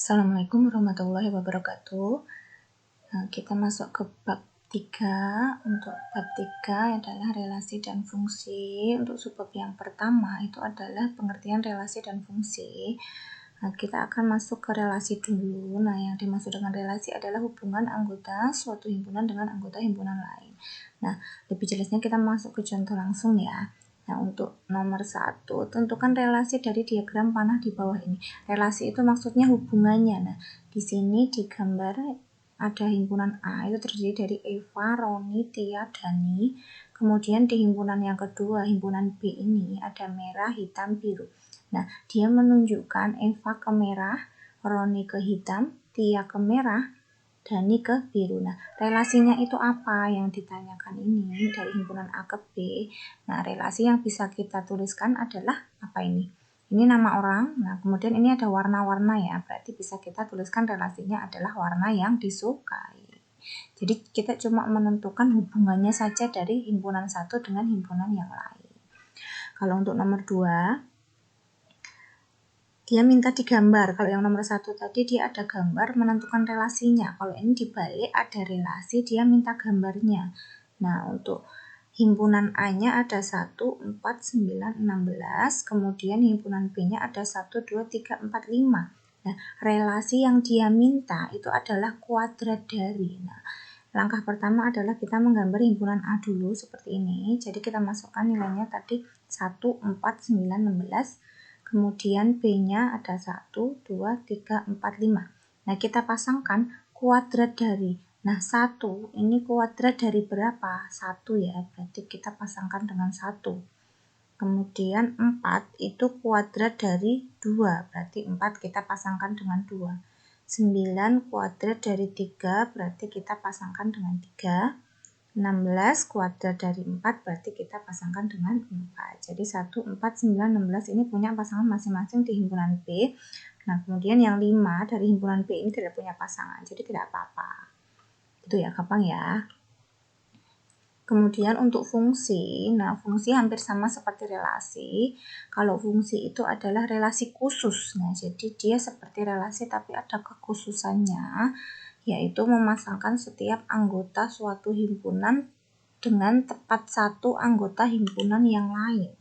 Assalamualaikum warahmatullahi wabarakatuh. Nah, kita masuk ke bab 3. Untuk bab 3 adalah relasi dan fungsi. Untuk subbab yang pertama itu adalah pengertian relasi dan fungsi. Nah, kita akan masuk ke relasi dulu. Nah, yang dimaksud dengan relasi adalah hubungan anggota suatu himpunan dengan anggota himpunan lain. Nah, lebih jelasnya kita masuk ke contoh langsung ya. Nah, untuk nomor 1, tentukan relasi dari diagram panah di bawah ini. Relasi itu maksudnya hubungannya. Nah, di sini digambar ada himpunan A itu terdiri dari Eva, Roni, Tia, Dani. Kemudian di himpunan yang kedua, himpunan B ini ada merah, hitam, biru. Nah, dia menunjukkan Eva ke merah, Roni ke hitam, Tia ke merah, Dani ke biru. Nah, relasinya itu apa yang ditanyakan ini dari himpunan A ke B? Nah, relasi yang bisa kita tuliskan adalah apa ini? Ini nama orang. Nah, kemudian ini ada warna-warna ya. Berarti bisa kita tuliskan relasinya adalah warna yang disukai. Jadi kita cuma menentukan hubungannya saja dari himpunan satu dengan himpunan yang lain. Kalau untuk nomor 2, dia minta digambar. Kalau yang nomor 1 tadi dia ada gambar menentukan relasinya. Kalau ini dibalik ada relasi, dia minta gambarnya. Nah, untuk himpunan A-nya ada 1, 4, 9, 16. Kemudian himpunan B-nya ada 1, 2, 3, 4, 5. Nah, relasi yang dia minta itu adalah kuadrat dari. Nah, langkah pertama adalah kita menggambar himpunan A dulu seperti ini. Jadi kita masukkan nilainya tadi 1, 4, 9, 16. Kemudian B-nya ada 1, 2, 3, 4, 5. Nah, kita pasangkan kuadrat dari. Nah, 1 ini kuadrat dari berapa? 1 ya, berarti kita pasangkan dengan 1. Kemudian 4 itu kuadrat dari 2, berarti 4 kita pasangkan dengan 2. 9 kuadrat dari 3, berarti kita pasangkan dengan 3. 16 kuadrat dari 4 berarti kita pasangkan dengan 4. Jadi 1, 4, 9, 16 ini punya pasangan masing-masing di himpunan B. Nah, kemudian yang 5 dari himpunan B ini tidak punya pasangan, jadi tidak apa-apa. Itu ya, gampang ya. Kemudian untuk fungsi, nah fungsi hampir sama seperti relasi. Kalau fungsi itu adalah relasi khusus. Nah, jadi dia seperti relasi tapi ada kekhususannya, yaitu memasangkan setiap anggota suatu himpunan dengan tepat satu anggota himpunan yang lain.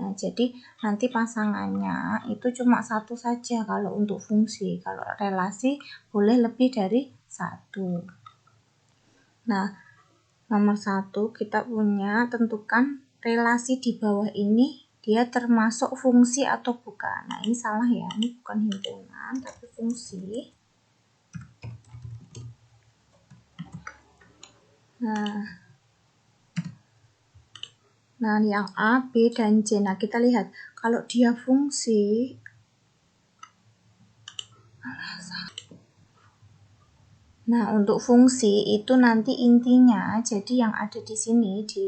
Nah, jadi nanti pasangannya itu cuma satu saja kalau untuk fungsi. Kalau relasi boleh lebih dari satu. Nah, nomor 1 kita punya tentukan relasi di bawah ini dia termasuk fungsi atau bukan. Nah, ini salah ya, ini bukan himpunan tapi fungsi. Nah, yang A, B, dan C. Nah, kita lihat kalau dia fungsi, nah untuk fungsi itu nanti intinya, jadi yang ada di sini di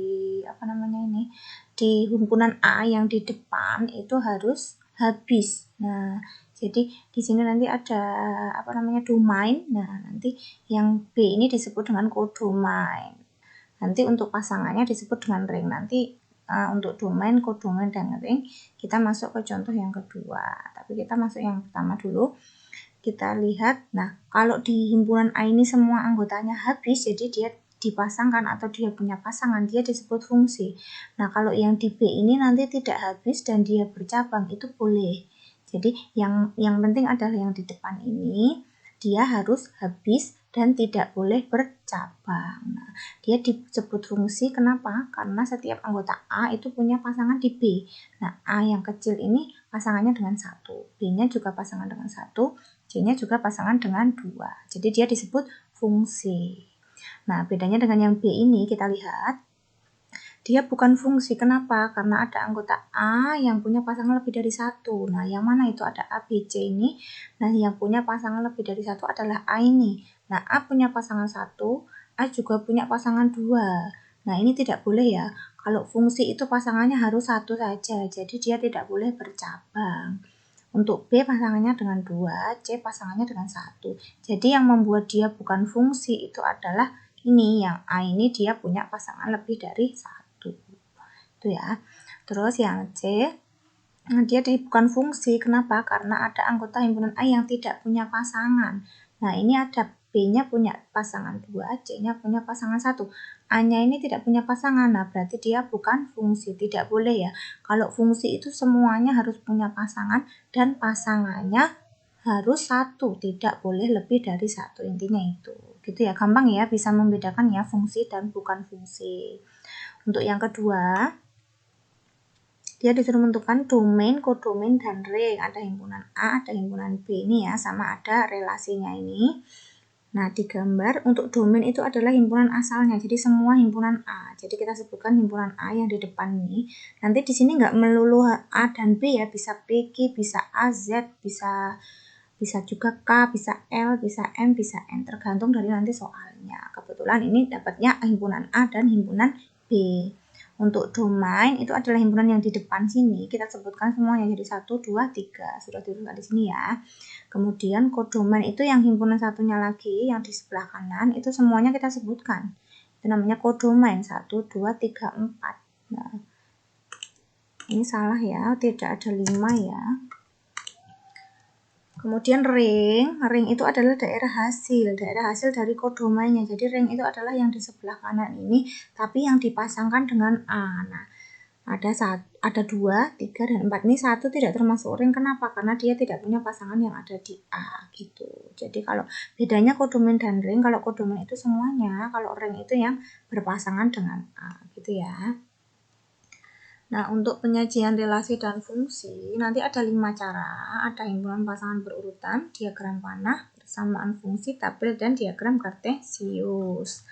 di himpunan A yang di depan itu harus habis. Nah, jadi di sini nanti ada domain. Nah, nanti yang B ini disebut dengan codomain. Nanti untuk pasangannya disebut dengan ring. Nanti untuk domain, codomain, dan ring kita masuk ke contoh yang kedua. Tapi kita masuk yang pertama dulu. Kita lihat, nah kalau di himpunan A ini semua anggotanya habis, jadi dia dipasangkan atau dia punya pasangan, dia disebut fungsi. Nah, kalau yang di B ini nanti tidak habis dan dia bercabang, itu boleh. Jadi yang penting adalah yang di depan ini dia harus habis dan tidak boleh bercabang. Nah, dia disebut fungsi kenapa? Karena setiap anggota A itu punya pasangan di B. Nah, A yang kecil ini pasangannya dengan 1, B-nya juga pasangan dengan 1, C-nya juga pasangan dengan 2. Jadi dia disebut fungsi. Nah, bedanya dengan yang B ini kita lihat, dia bukan fungsi. Kenapa? Karena ada anggota A yang punya pasangan lebih dari 1. Nah, yang mana itu ada A, B, C ini. Nah, yang punya pasangan lebih dari 1 adalah A ini. Nah, A punya pasangan 1, A juga punya pasangan 2. Nah, ini tidak boleh ya. Kalau fungsi itu pasangannya harus 1 saja. Jadi dia tidak boleh bercabang. Untuk B pasangannya dengan 2, C pasangannya dengan 1. Jadi yang membuat dia bukan fungsi itu adalah ini, yang A ini dia punya pasangan lebih dari 1. Itu ya. Terus yang C, Nah, dia bukan fungsi. Kenapa? Karena ada anggota himpunan A yang tidak punya pasangan. Nah, ini ada B-nya punya pasangan 2, C-nya punya pasangan 1. A-nya ini tidak punya pasangan. Nah, berarti dia bukan fungsi. Tidak boleh ya. Kalau fungsi itu semuanya harus punya pasangan dan pasangannya harus 1. Tidak boleh lebih dari 1. Intinya itu. Gitu ya. Gampang ya bisa membedakan ya fungsi dan bukan fungsi. Untuk yang kedua, dia disuruh menentukan domain, kodomain, dan ring. Ada himpunan A, ada himpunan B ini ya, sama ada relasinya ini. Nah, di gambar untuk domain itu adalah himpunan asalnya, jadi semua himpunan A. Jadi kita sebutkan himpunan A yang di depan ini. Nanti di sini nggak melulu A dan B ya, bisa PQ, bisa AZ, bisa juga K, bisa L, bisa M, bisa N, tergantung dari nanti soalnya. Kebetulan ini dapatnya himpunan A dan himpunan B. Untuk domain itu adalah himpunan yang di depan sini, kita sebutkan semuanya jadi 1, 2, 3, sudah dituliskan di sini ya. Kemudian kodomain itu yang himpunan satunya lagi, yang di sebelah kanan, itu semuanya kita sebutkan. Itu namanya kodomain, 1, 2, 3, 4. Nah, ini salah ya, tidak ada 5 ya. Kemudian ring itu adalah daerah hasil dari kodomainnya. Jadi ring itu adalah yang di sebelah kanan ini, tapi yang dipasangkan dengan A. Nah, ada 2, 3, dan 4. Ini 1 tidak termasuk ring. Kenapa? Karena dia tidak punya pasangan yang ada di A gitu. Jadi kalau bedanya kodomain dan ring, kalau kodomain itu semuanya, kalau ring itu yang berpasangan dengan A gitu ya. Nah, untuk penyajian relasi dan fungsi, nanti ada 5 cara. Ada himpunan pasangan berurutan, diagram panah, persamaan fungsi, tabel, dan diagram kartesius.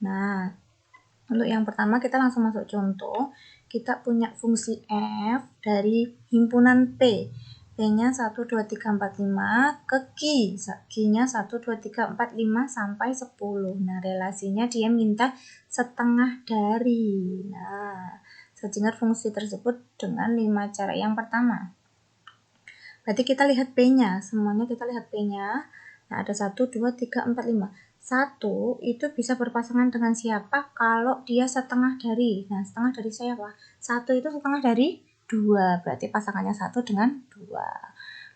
Nah, untuk yang pertama kita langsung masuk contoh. Kita punya fungsi F dari himpunan P. P-nya 1, 2, 3, 4, 5 ke Q. Q-nya 1, 2, 3, 4, 5 sampai 10. Nah, relasinya dia minta setengah dari. Nah, sehingga fungsi tersebut dengan 5 cara. Yang pertama, berarti kita lihat P-nya, semuanya kita lihat P-nya. Nah, ada 1, 2, 3, 4, 5. 1 itu bisa berpasangan dengan siapa kalau dia setengah dari. Nah, setengah dari siapa? 1 itu setengah dari 2, berarti pasangannya 1 dengan 2.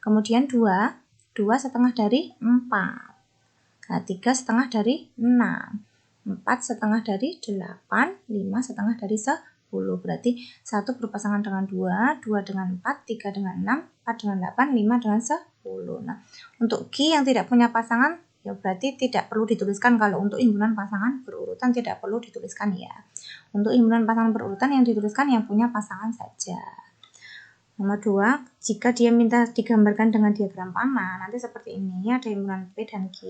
Kemudian 2 setengah dari 4. Nah, 3 setengah dari 6. 4 setengah dari 8, 5 setengah dari 10. Berarti 1 berpasangan dengan 2, 2 dengan 4, 3 dengan 6, 4 dengan 8, 5 dengan 10. Nah, untuk Q yang tidak punya pasangan, ya berarti tidak perlu dituliskan. Kalau untuk himpunan pasangan berurutan tidak perlu dituliskan ya. Untuk himpunan pasangan berurutan yang dituliskan yang punya pasangan saja. Nomor 2, jika dia minta digambarkan dengan diagram panah, nanti seperti ini, ada himpunan P dan Q.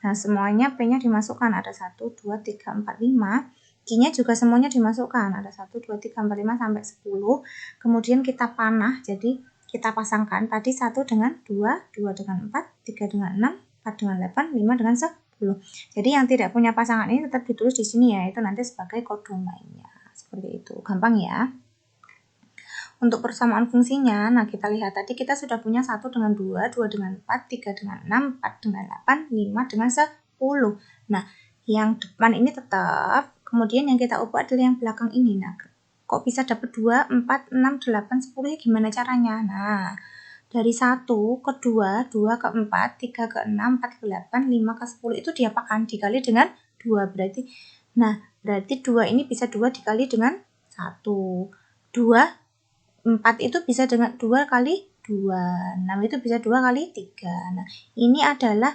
Nah, semuanya P-nya dimasukkan, ada 1, 2, 3, 4, 5. Q-nya juga semuanya dimasukkan, ada 1, 2, 3, 4, 5 sampai 10. Kemudian kita panah, jadi kita pasangkan tadi 1 dengan 2, 2 dengan 4, 3 dengan 6, 4 dengan 8, 5 dengan 10. Jadi yang tidak punya pasangan ini tetap ditulis di sini ya, itu nanti sebagai kodomainnya. Seperti itu, gampang ya. Untuk persamaan fungsinya, nah kita lihat tadi kita sudah punya 1 dengan 2, 2 dengan 4, 3 dengan 6, 4 dengan 8, 5 dengan 10. Nah, yang depan ini tetap, kemudian yang kita ubah adalah yang belakang ini. Nah, kok bisa dapat 2, 4, 6, 8, 10 ya gimana caranya? Nah, dari 1 ke 2, 2 ke 4, 3 ke 6, 4 ke 8, 5 ke 10 itu diapakan? Dikali dengan 2 berarti. Nah, berarti 2 ini bisa 2 dikali dengan 1. 2 4 itu bisa dengan 2 kali 2. 6 itu bisa 2 kali 3. Nah, ini adalah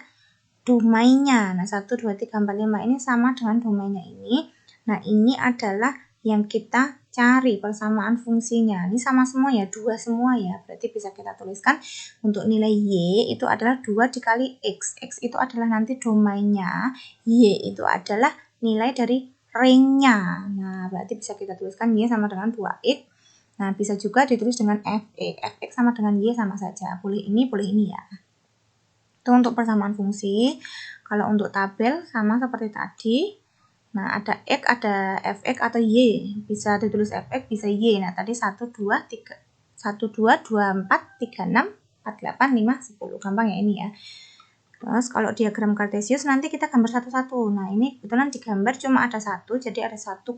domainnya. Nah, 1, 2, 3, 4, 5 ini sama dengan domainnya ini. Nah, ini adalah yang kita cari persamaan fungsinya. Ini sama semua ya, 2 semua ya. Berarti bisa kita tuliskan untuk nilai Y itu adalah 2 dikali X. X itu adalah nanti domainnya. Y itu adalah nilai dari ringnya. Nah, berarti bisa kita tuliskan Y sama dengan 2X. Nah, bisa juga ditulis dengan Fx. Fx sama dengan Y sama saja. Boleh ini ya. Itu untuk persamaan fungsi. Kalau untuk tabel sama seperti tadi. Nah, ada X, ada Fx atau Y. Bisa ditulis Fx, bisa Y. Nah, tadi 1, 2, 3. 1, 2, 2, 4, 3, 6, 4, 8, 5, 10. Gampang ya ini ya. Terus kalau diagram kartesius nanti kita gambar satu-satu. Nah, ini kebetulan digambar cuma ada 1, jadi ada 1,2.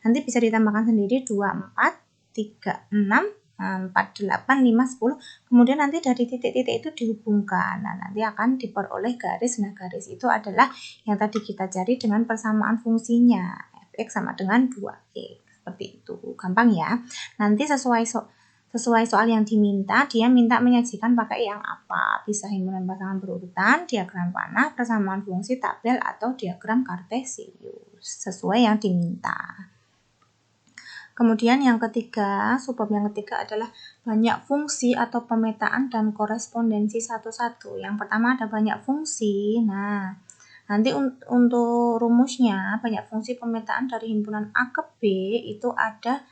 Nanti bisa ditambahkan sendiri 2, 4, 3, 6. 4, 8, 5, 10. Kemudian nanti dari titik-titik itu dihubungkan. Nah, nanti akan diperoleh garis. Nah, garis itu adalah yang tadi kita cari dengan persamaan fungsinya. Fx sama dengan 2x. Seperti itu. Gampang ya. Nanti sesuai soal yang diminta, dia minta menyajikan pakai yang apa? Bisa himpunan pasangan berurutan, diagram panah, persamaan fungsi, tabel, atau diagram kartesius. Sesuai yang diminta. Kemudian yang ketiga, subbab yang ketiga adalah banyak fungsi atau pemetaan dan korespondensi satu-satu. Yang pertama ada banyak fungsi. Nah, nanti untuk rumusnya banyak fungsi pemetaan dari himpunan A ke B itu ada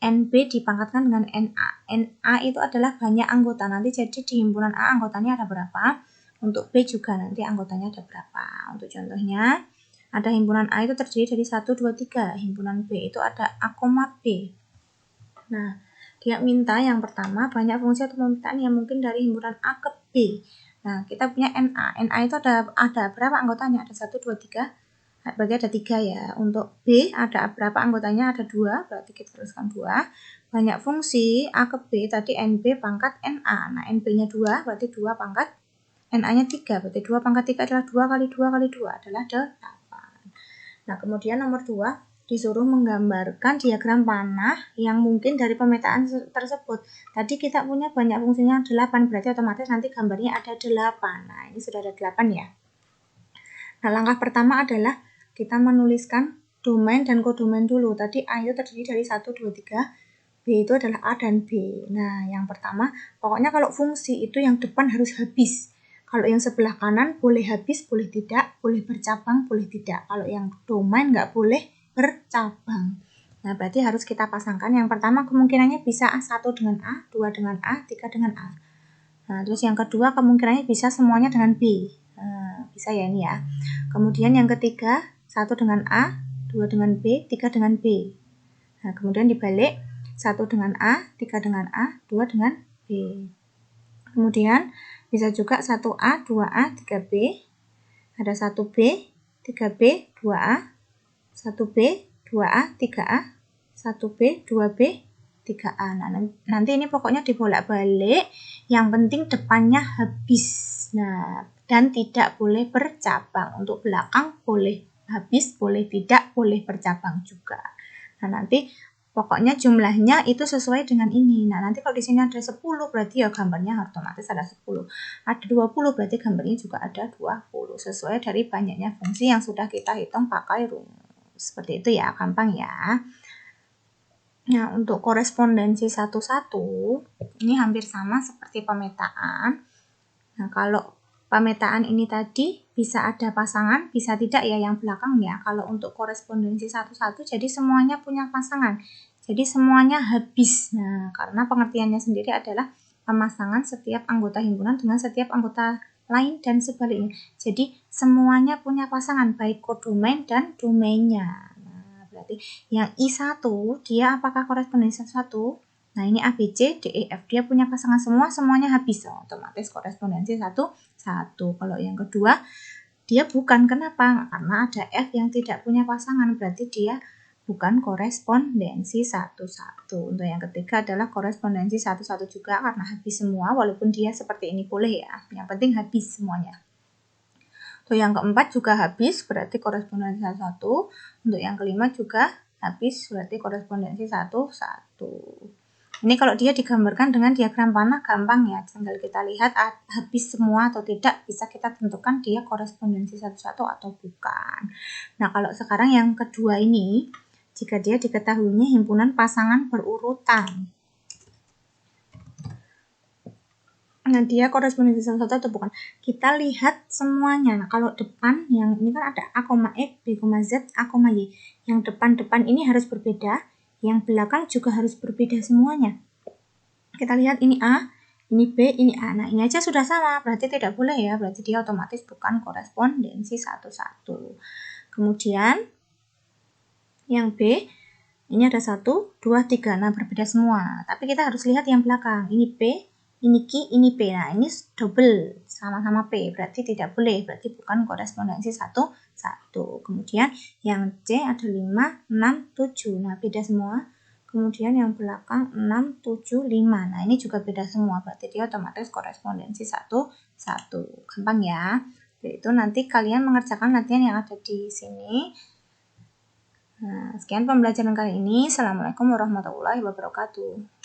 NB dipangkatkan dengan NA. NA itu adalah banyak anggota. Nanti jadi di himpunan A anggotanya ada berapa? Untuk B juga nanti anggotanya ada berapa? Untuk contohnya, ada himpunan A itu terdiri dari 1, 2, 3. Himpunan B itu ada A, B. Nah, dia minta yang pertama banyak fungsi atau pemetaan yang mungkin dari himpunan A ke B. Nah, kita punya NA. NA itu ada berapa anggotanya? Ada 1, 2, 3. Berarti ada 3 ya. Untuk B ada berapa anggotanya? Ada 2. Berarti kita tuliskan 2. Banyak fungsi A ke B tadi NB pangkat NA. Nah, NB-nya 2 berarti 2 pangkat NA-nya 3. Berarti 2 pangkat 3 adalah 2 kali 2 kali 2 adalah 8. Nah, kemudian nomor 2 disuruh menggambarkan diagram panah yang mungkin dari pemetaan tersebut. Tadi kita punya banyak fungsinya 8, berarti otomatis nanti gambarnya ada 8. Nah, ini sudah ada 8 ya. Nah, langkah pertama adalah kita menuliskan domain dan kodomain dulu. Tadi A itu terdiri dari 1, 2, 3. B itu adalah A dan B. Nah, yang pertama, pokoknya kalau fungsi itu yang depan harus habis. Kalau yang sebelah kanan boleh habis, boleh tidak, boleh bercabang, boleh tidak. Kalau yang domain nggak boleh bercabang. Nah, berarti harus kita pasangkan. Yang pertama kemungkinannya bisa A1 dengan A, 2 dengan A, 3 dengan A. Nah, terus yang kedua kemungkinannya bisa semuanya dengan B. Nah, bisa ya ini ya. Kemudian yang ketiga, 1 dengan A, 2 dengan B, 3 dengan B. Nah, kemudian dibalik, 1 dengan A, 3 dengan A, 2 dengan B. Kemudian bisa juga 1A, 2A, 3B. Ada 1B, 3B, 2A, 1B, 2A, 3A, 1B, 2B, 3A. Nah, nanti ini pokoknya dibolak-balik. Yang penting depannya habis. Nah, dan tidak boleh bercabang. Untuk belakang boleh habis, boleh tidak, boleh bercabang juga. Nah, nanti pokoknya jumlahnya itu sesuai dengan ini. Nah, nanti kalau di sini ada 10 berarti ya gambarnya otomatis ada 10. Ada 20 berarti gambarnya juga ada 20. Sesuai dari banyaknya fungsi yang sudah kita hitung pakai rumus. Seperti itu ya, gampang ya. Nah, untuk korespondensi satu-satu, ini hampir sama seperti pemetaan. Nah, kalau pemetaan ini tadi bisa ada pasangan, bisa tidak ya yang belakang ya. Kalau untuk korespondensi satu-satu, jadi semuanya punya pasangan. Jadi semuanya habis. Nah, karena pengertiannya sendiri adalah pemasangan setiap anggota himpunan dengan setiap anggota lain dan sebaliknya. Jadi semuanya punya pasangan, baik kodomain dan domainnya. Nah, berarti yang I1 dia apakah korespondensi satu? Nah, ini A, B, C, D, E, F. Dia punya pasangan semua, semuanya habis. Otomatis korespondensi 1. Kalau yang kedua, dia bukan. Kenapa? Karena ada F yang tidak punya pasangan. Berarti dia bukan korespondensi 1. Untuk yang ketiga adalah korespondensi 1 juga karena habis semua. Walaupun dia seperti ini boleh ya. Yang penting habis semuanya. Untuk yang keempat juga habis, berarti korespondensi 1. Untuk yang kelima juga habis, berarti korespondensi 1. Ini kalau dia digambarkan dengan diagram panah gampang ya, tinggal kita lihat habis semua atau tidak, bisa kita tentukan dia korespondensi 1 atau bukan. Nah, kalau sekarang yang kedua ini, jika dia diketahuinya himpunan pasangan berurutan. Nah, dia korespondensi 1 atau bukan. Kita lihat semuanya. Nah, kalau depan, yang ini kan ada A, E, B, Z, A, Y. Yang depan-depan ini harus berbeda. Yang belakang juga harus berbeda semuanya. Kita lihat ini A, ini B, ini A. Nah, ini aja sudah sama, berarti tidak boleh ya. Berarti dia otomatis bukan korespondensi 1. Kemudian, yang B, ini ada 1, 2, 3. Nah, berbeda semua. Tapi kita harus lihat yang belakang. Ini P, ini Q, ini P. Nah, ini double, sama-sama P. Berarti tidak boleh, berarti bukan korespondensi 1. Kemudian, yang C ada 5, 6, 7. Nah, beda semua. kemudian yang belakang 6, 7, 5. Nah, ini juga beda semua, berarti dia otomatis korespondensi 1, 1. Gampang ya. Itu nanti kalian mengerjakan latihan yang ada di sini. Nah, sekian pembelajaran kali ini. Assalamualaikum warahmatullahi wabarakatuh.